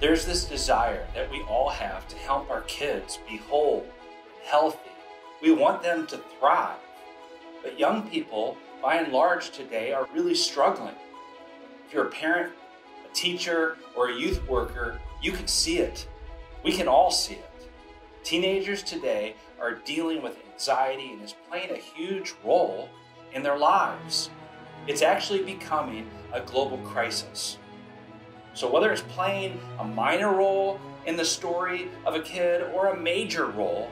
There's this desire that we all have to help our kids be whole, healthy. We want them to thrive. But young people, by and large today, are really struggling. If you're a parent, a teacher, or a youth worker, you can see it. We can all see it. Teenagers today are dealing with anxiety and is playing a huge role in their lives. It's actually becoming a global crisis. So whether it's playing a minor role in the story of a kid or a major role,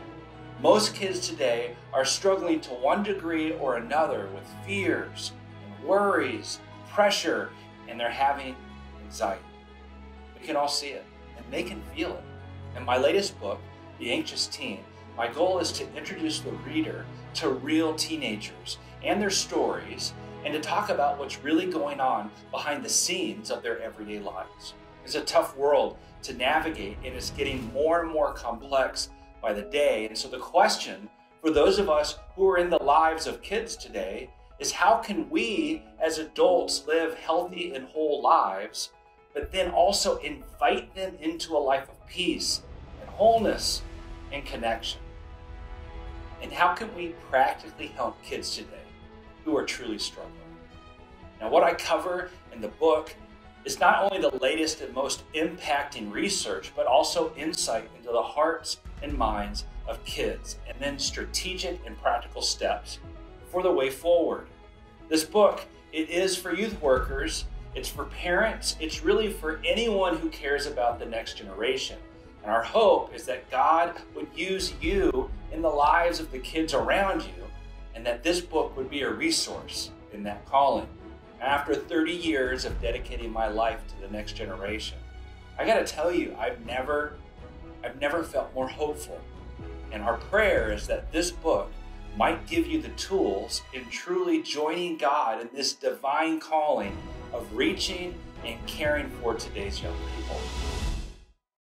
most kids today are struggling to one degree or another with fears and worries, pressure, and they're having anxiety. We can all see it, and they can feel it. In my latest book, The Anxious Teen, my goal is to introduce the reader to real teenagers and their stories, and to talk about what's really going on behind the scenes of their everyday lives. It's a tough world to navigate, and it's getting more and more complex by the day. And so the question for those of us who are in the lives of kids today is, how can we as adults live healthy and whole lives, but then also invite them into a life of peace and wholeness and connection? And how can we practically help kids today who are truly struggling? Now, what I cover in the book is not only the latest and most impacting research, but also insight into the hearts and minds of kids, and then strategic and practical steps for the way forward. This book, it is for youth workers, it's for parents, it's really for anyone who cares about the next generation. And our hope is that God would use you in the lives of the kids around you, and that this book would be a resource in that calling. After 30 years of dedicating my life to the next generation, I gotta tell you, I've never felt more hopeful. And our prayer is that this book might give you the tools in truly joining God in this divine calling of reaching and caring for today's young people.